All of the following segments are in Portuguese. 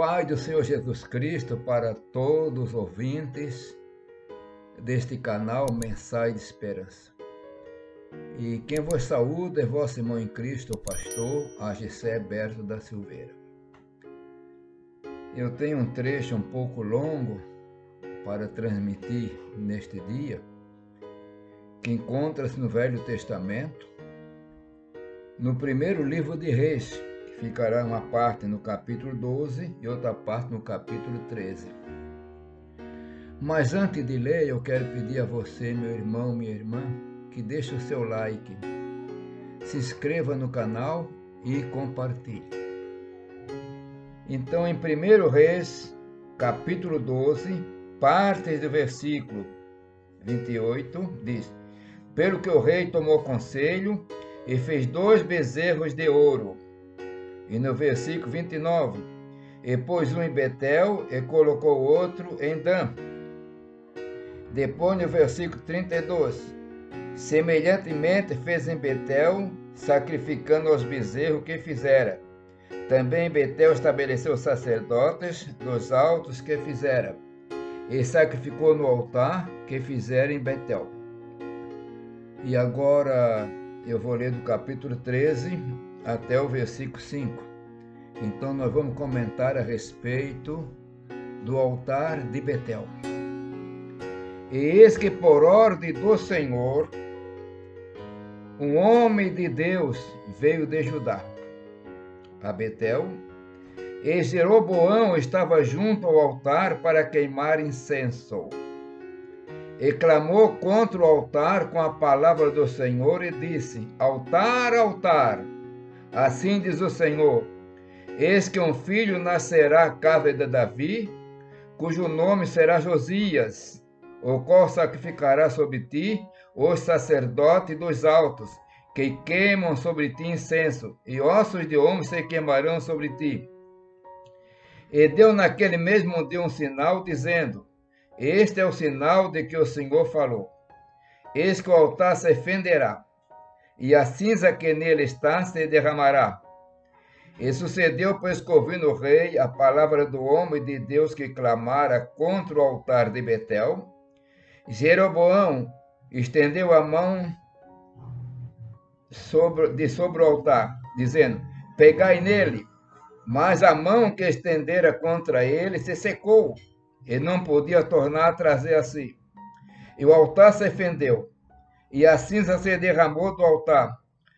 paz do Senhor Jesus Cristo para todos os ouvintes deste canal Mensagem de Esperança. E quem vos saúda é vosso irmão em Cristo, o pastor Agissé Berto da Silveira. Eu tenho um trecho um pouco longo para transmitir neste dia, que encontra-se no Velho Testamento, no primeiro livro de Reis, que ficará uma parte no capítulo 12 e outra parte no capítulo 13. Mas antes de ler, eu quero pedir a você, meu irmão, minha irmã, que deixe o seu like, se inscreva no canal e compartilhe. Então, em 1 Reis, capítulo 12, partes do versículo 28, diz: Pelo que o rei tomou conselho e fez 2 bezerros de ouro. E no versículo 29, e pôs um em Betel e colocou outro em Dan. Depois no versículo 32, semelhantemente fez em Betel, sacrificando aos bezerros que fizera. Também em Betel estabeleceu sacerdotes dos altos que fizera, e sacrificou no altar que fizera em Betel. E agora eu vou ler do capítulo 13 até o versículo 5. Então nós vamos comentar a respeito do altar de Betel. E eis que por ordem do Senhor, um homem de Deus veio de Judá a Betel, e Jeroboão estava junto ao altar para queimar incenso. E clamou contra o altar com a palavra do Senhor e disse: Altar, altar, assim diz o Senhor, eis que um filho nascerá à casa de Davi, cujo nome será Josias, o qual sacrificará sobre ti os sacerdotes dos altos, que queimam sobre ti incenso, e ossos de homens se queimarão sobre ti. E deu naquele mesmo dia um sinal, dizendo: Este é o sinal de que o Senhor falou. Eis que o altar se fenderá, e a cinza que nele está se derramará. E sucedeu, pois, que ouvindo o rei a palavra do homem de Deus que clamara contra o altar de Betel, Jeroboão estendeu a mão sobre o altar, dizendo: Pegai nele. Mas a mão que estendera contra ele se secou, e não podia tornar a trazer a si. E o altar se fendeu, e a cinza se derramou do altar,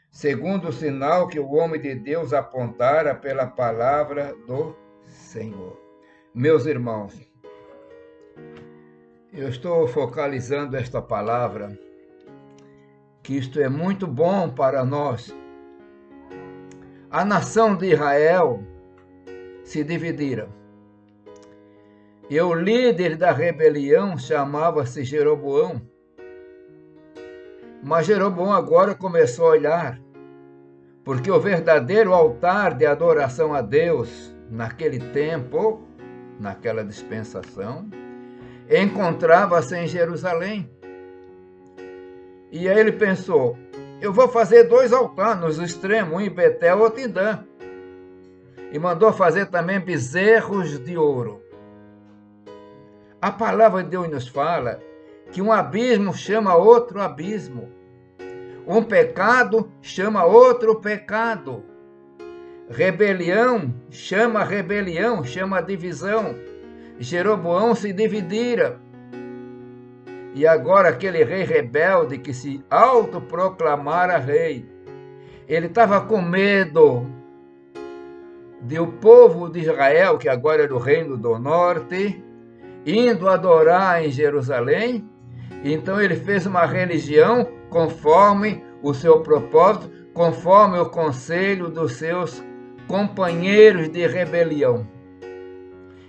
segundo o sinal que o homem de Deus apontara pela palavra do Senhor. Meus irmãos, eu estou focalizando esta palavra, que isto é muito bom para nós. A nação de Israel se dividira. E o líder da rebelião chamava-se Jeroboão. Mas Jeroboão agora começou a olhar, porque o verdadeiro altar de adoração a Deus, naquele tempo, naquela dispensação, encontrava-se em Jerusalém. E aí ele pensou: eu vou fazer 2 altares nos extremos, um em Betel e outro em Dan. E mandou fazer também bezerros de ouro. A palavra de Deus nos fala que um abismo chama outro abismo. Um pecado chama outro pecado. Rebelião, chama divisão. Jeroboão se dividira. E agora aquele rei rebelde que se autoproclamara rei, ele estava com medo de o povo de Israel, que agora era o reino do norte, indo adorar em Jerusalém. Então ele fez uma religião conforme o seu propósito, conforme o conselho dos seus companheiros de rebelião.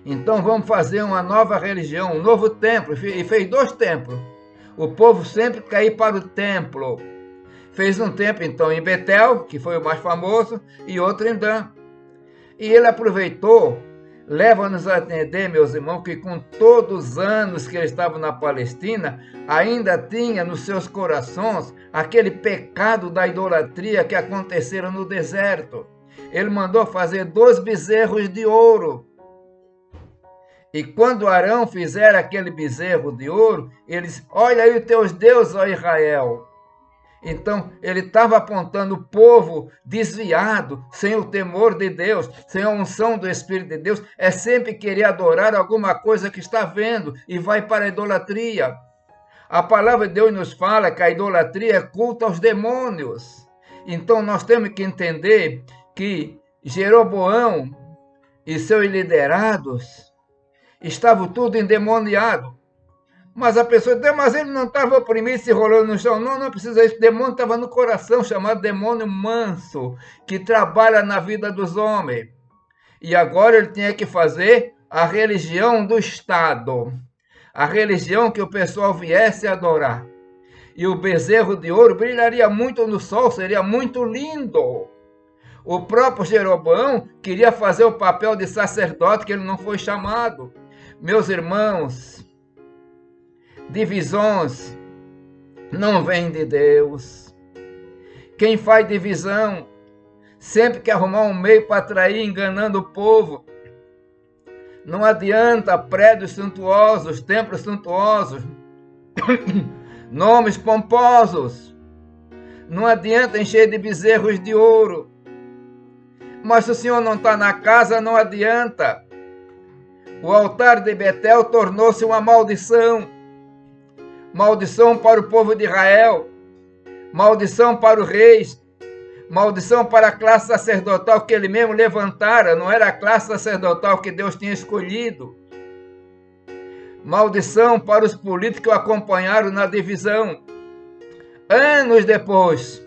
Então vamos fazer uma nova religião, um novo templo, e fez 2 templos. O povo sempre quer ir para o templo. Fez um templo então em Betel, que foi o mais famoso, e outro em Dan. E ele aproveitou, leva-nos a entender, meus irmãos, que com todos os anos que ele estava na Palestina, ainda tinha nos seus corações aquele pecado da idolatria que acontecera no deserto. Ele mandou fazer 2 bezerros de ouro. E quando Arão fizer aquele bezerro de ouro, ele diz: olha aí os teus deuses, ó Israel. Então, ele estava apontando o povo desviado, sem o temor de Deus, sem a unção do Espírito de Deus, é sempre querer adorar alguma coisa que está vendo e vai para a idolatria. A palavra de Deus nos fala que a idolatria é culto aos demônios. Então, nós temos que entender que Jeroboão e seus liderados estavam tudo endemoniado. Mas a pessoa diz: mas ele não estava oprimido, se rolando no chão. Não, não precisa isso. O demônio estava no coração, chamado demônio manso, que trabalha na vida dos homens. E agora ele tinha que fazer a religião do Estado. A religião que o pessoal viesse adorar. E o bezerro de ouro brilharia muito no sol, seria muito lindo. O próprio Jeroboão queria fazer o papel de sacerdote, que ele não foi chamado. Meus irmãos, divisões não vêm de Deus. Quem faz divisão sempre quer arrumar um meio para atrair, enganando o povo. Não adianta prédios suntuosos, templos suntuosos, nomes pomposos. Não adianta encher de bezerros de ouro. Mas se o Senhor não está na casa, não adianta. O altar de Betel tornou-se uma maldição. Maldição para o povo de Israel. Maldição para os reis. Maldição para a classe sacerdotal que ele mesmo levantara. Não era a classe sacerdotal que Deus tinha escolhido. Maldição para os políticos que o acompanharam na divisão. Anos depois,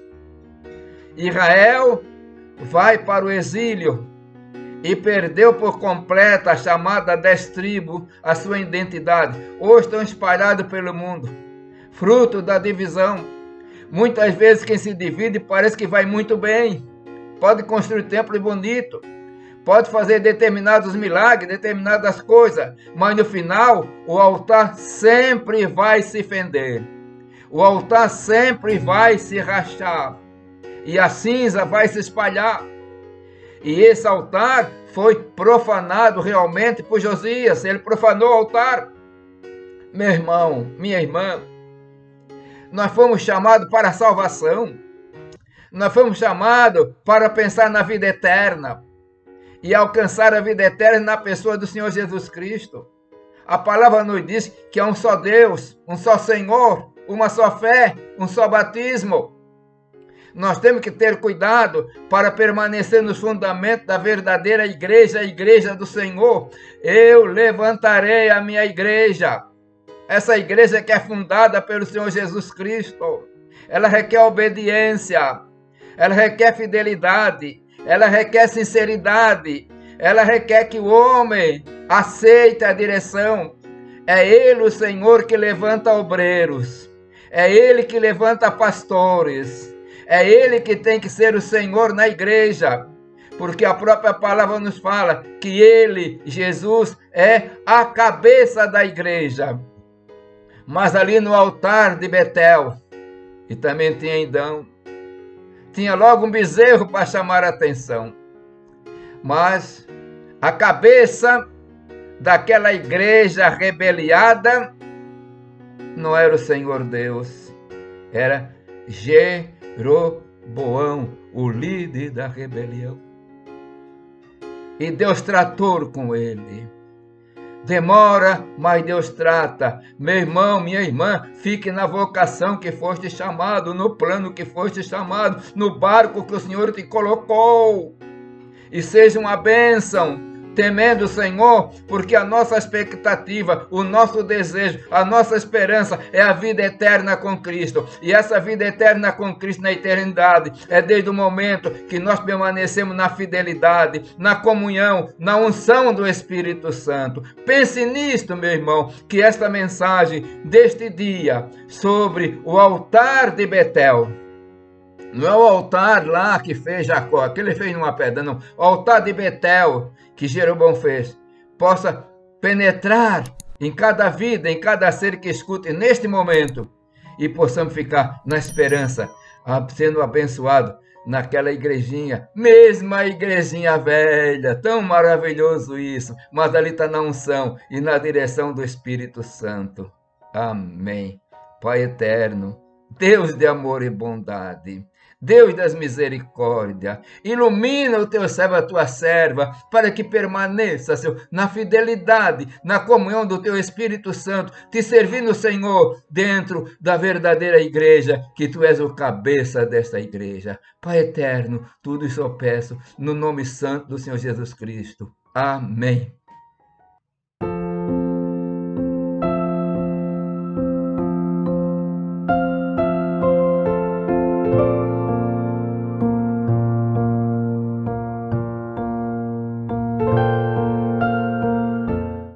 Israel vai para o exílio e perdeu por completo a chamada 10 tribos, a sua identidade. Hoje estão espalhados pelo mundo, fruto da divisão. Muitas vezes quem se divide parece que vai muito bem, pode construir templos bonitos, pode fazer determinados milagres, determinadas coisas, mas no final o altar sempre vai se fender, o altar sempre vai se rachar, e a cinza vai se espalhar. E esse altar foi profanado realmente por Josias. Ele profanou o altar. Meu irmão, minha irmã, nós fomos chamados para a salvação. Nós fomos chamados para pensar na vida eterna e alcançar a vida eterna na pessoa do Senhor Jesus Cristo. A palavra nos diz que há um só Deus, um só Senhor, uma só fé, um só batismo. Nós temos que ter cuidado para permanecer nos fundamentos da verdadeira igreja, a igreja do Senhor. Eu levantarei a minha igreja. Essa igreja que é fundada pelo Senhor Jesus Cristo. Ela requer obediência, ela requer fidelidade, ela requer sinceridade, ela requer que o homem aceite a direção. É Ele, o Senhor, que levanta obreiros. É Ele que levanta pastores. É Ele que tem que ser o Senhor na igreja, porque a própria palavra nos fala que Ele, Jesus, é a cabeça da igreja. Mas ali no altar de Betel, e também tinha Adão, tinha logo um bezerro para chamar a atenção. Mas a cabeça daquela igreja rebeliada não era o Senhor Deus, era Jeroboão, o líder da rebelião. E Deus tratou com ele. Demora, mas Deus trata. Meu irmão, minha irmã, fique na vocação que foste chamado, no plano que foste chamado, no barco que o Senhor te colocou. E seja uma bênção, temendo o Senhor, porque a nossa expectativa, o nosso desejo, a nossa esperança é a vida eterna com Cristo. E essa vida eterna com Cristo na eternidade é desde o momento que nós permanecemos na fidelidade, na comunhão, na unção do Espírito Santo. Pense nisto, meu irmão, que esta mensagem deste dia sobre o altar de Betel, não é o altar lá que fez Jacó, que ele fez numa pedra, não. O altar de Betel que Jeroboão fez, possa penetrar em cada vida, em cada ser que escute neste momento, e possamos ficar na esperança, sendo abençoado naquela igrejinha, mesma igrejinha velha, tão maravilhoso isso, mas ali está na unção e na direção do Espírito Santo. Amém. Pai eterno, Deus de amor e bondade, Deus das misericórdias, ilumina o teu servo, a tua serva, para que permaneça, Senhor, na fidelidade, na comunhão do teu Espírito Santo, te servindo, Senhor, dentro da verdadeira igreja, que tu és o cabeça desta igreja. Pai eterno, tudo isso eu peço no nome santo do Senhor Jesus Cristo. Amém.